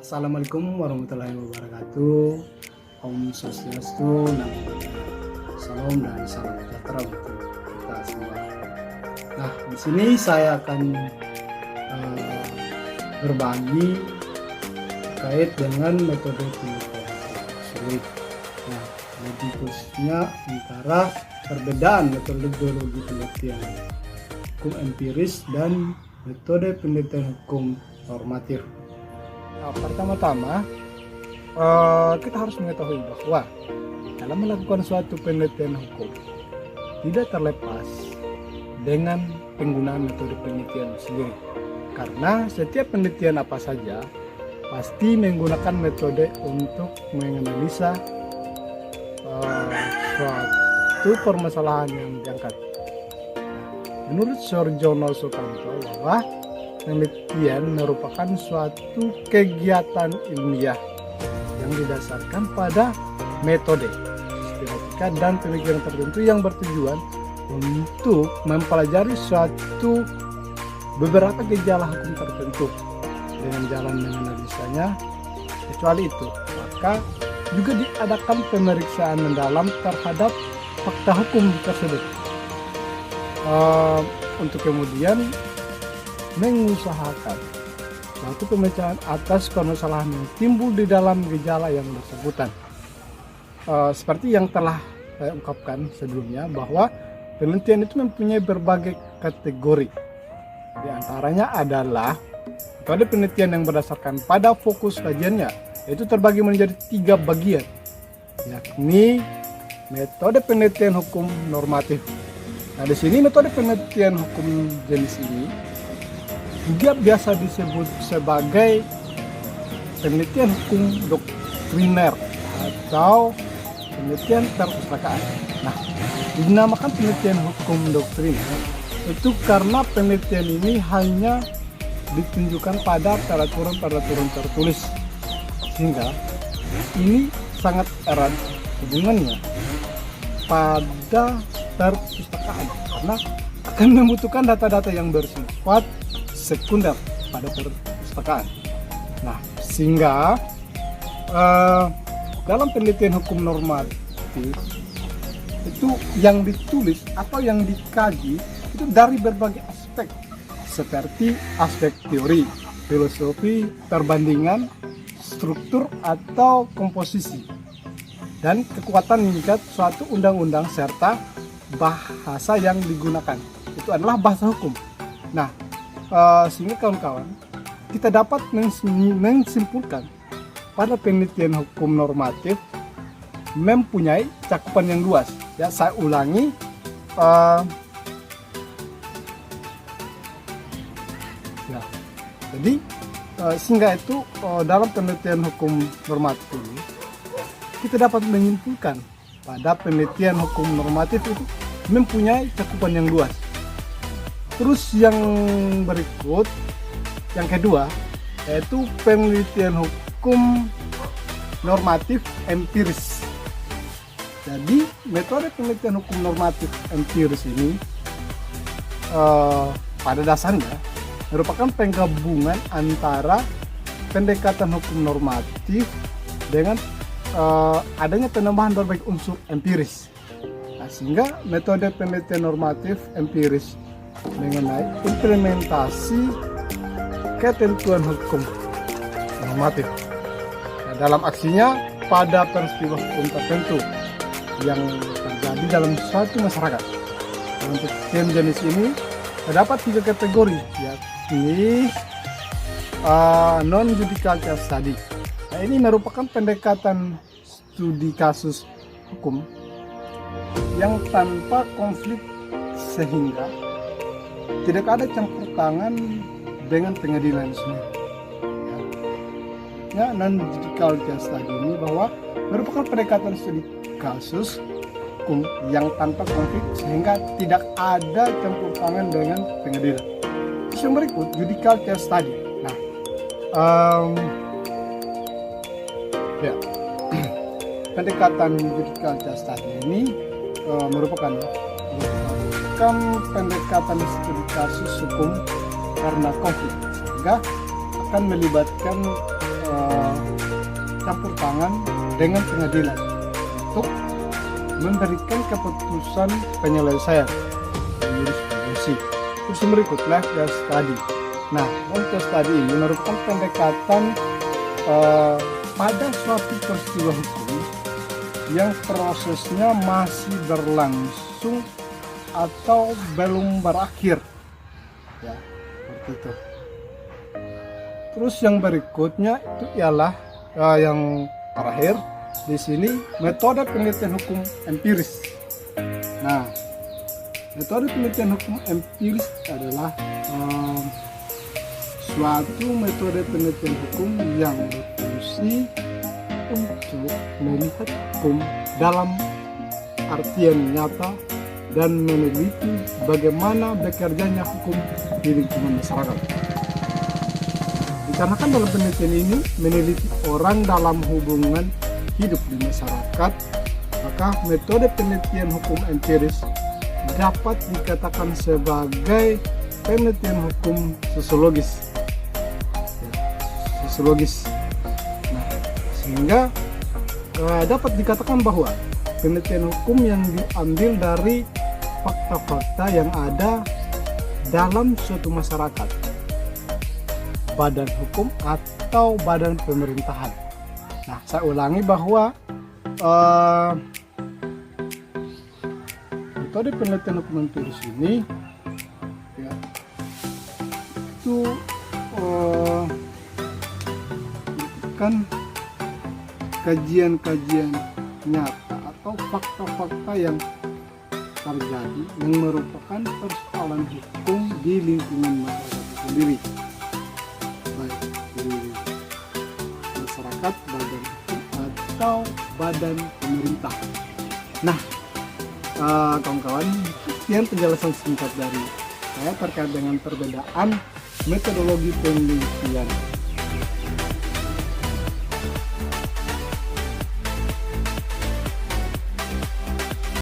Assalamualaikum warahmatullahi wabarakatuh. Om Swastiastu, Namo Buddhaya. Salam dan salam sejahtera untuk kita semua. Nah, di sini saya akan berbagi terkait dengan metode penelitian sulit. Nah, lebih khususnya antara perbedaan metodologi penelitian hukum empiris dan metode penelitian hukum normatif. Nah, pertama-tama kita harus mengetahui bahwa dalam melakukan suatu penelitian hukum tidak terlepas dengan penggunaan metode penelitian sendiri, karena setiap penelitian apa saja pasti menggunakan metode untuk menganalisa suatu permasalahan yang diangkat. Menurut Soejono Sukanto bahwa penelitian merupakan suatu kegiatan ilmiah yang didasarkan pada metode sistematika dan pemikiran tertentu yang bertujuan untuk mempelajari suatu beberapa gejala hukum tertentu dengan jalan menganalisanya. Kecuali itu, maka juga diadakan pemeriksaan mendalam terhadap fakta hukum tersebut untuk kemudian mengusahakan suatu pemecahan atas permasalahan yang timbul di dalam gejala yang bersangkutan. Seperti yang telah saya ungkapkan sebelumnya, bahwa penelitian itu mempunyai berbagai kategori. Di antaranya adalah metode penelitian yang berdasarkan pada fokus kajiannya, yaitu terbagi menjadi 3 bagian, yakni metode penelitian hukum normatif. Nah, di sini metode penelitian hukum jenis ini juga biasa disebut sebagai penelitian hukum doktriner atau penelitian perpustakaan. Nah, dinamakan penelitian hukum doktriner itu karena penelitian ini hanya ditunjukkan pada peraturan-peraturan tertulis, sehingga ini sangat erat hubungannya pada perpustakaan, karena akan membutuhkan data-data yang bersifat sekunder pada perpustakaan. Nah, sehingga dalam penelitian hukum normatif itu yang ditulis atau yang dikaji itu dari berbagai aspek, seperti aspek teori, filosofi, perbandingan, struktur atau komposisi, dan kekuatan mengikat suatu undang-undang serta bahasa yang digunakan. Itu adalah bahasa hukum. Nah, sehingga kawan-kawan kita dapat menyimpulkan pada penelitian hukum normatif mempunyai cakupan yang luas. Ya, saya ulangi, ya. Jadi sehingga itu dalam penelitian hukum normatif ini kita dapat menyimpulkan pada penelitian hukum normatif itu mempunyai cakupan yang luas. Terus yang berikut, yang kedua, yaitu penelitian hukum normatif empiris. Jadi metode penelitian hukum normatif empiris ini pada dasarnya merupakan penggabungan antara pendekatan hukum normatif dengan adanya penambahan berbagai unsur empiris. Nah, sehingga metode penelitian normatif empiris mengenai implementasi ketentuan hukum normatif. Nah, dalam aksinya pada peristiwa hukum tertentu yang terjadi dalam suatu masyarakat. Untuk tim jenis ini terdapat 3 kategori, yakni non-judicial case study. Nah, ini merupakan pendekatan studi kasus hukum yang tanpa konflik, sehingga tidak ada campur tangan dengan pengadilan sendiri. Ya, non-judicial case study ini bahwa merupakan pendekatan studi kasus hukum yang tanpa konflik, sehingga tidak ada campur tangan dengan pengadilan. Terus yang berikut, judicial case study. Nah, ya, pendekatan judicial case study ini merupakan pendekatan studi kasus hukum karena konflik, sehingga akan melibatkan campur tangan dengan pengadilan untuk memberikan keputusan penyelesaian jurisprudensi. Terus berikutlah case study. Nah, case study ini merupakan pendekatan pada suatu peristiwa hukum yang prosesnya masih berlangsung atau belum berakhir, ya, seperti itu. Terus yang berikutnya itu ialah yang terakhir di sini, metode penelitian hukum empiris. Nah, metode penelitian hukum empiris adalah suatu metode penelitian hukum yang berfungsi untuk melihat hukum dalam artian nyata dan meneliti bagaimana bekerjanya hukum di lingkungan masyarakat. Dikarenakan dalam penelitian ini meneliti orang dalam hubungan hidup di masyarakat, maka metode penelitian hukum empiris dapat dikatakan sebagai penelitian hukum sosiologis. Nah, sehingga dapat dikatakan bahwa penelitian hukum yang diambil dari fakta-fakta yang ada dalam suatu masyarakat, badan hukum atau badan pemerintahan. Nah, saya ulangi bahwa metode penelitian hukum empiris ini ya, itu bukan kajian-kajian nyata atau fakta-fakta yang terjadi yang merupakan persoalan hukum di lingkungan masyarakat sendiri, baik di masyarakat, badan hukum atau badan pemerintah. Nah, kawan-kawan, sekian penjelasan singkat dari saya terkait dengan perbedaan metodologi penelitian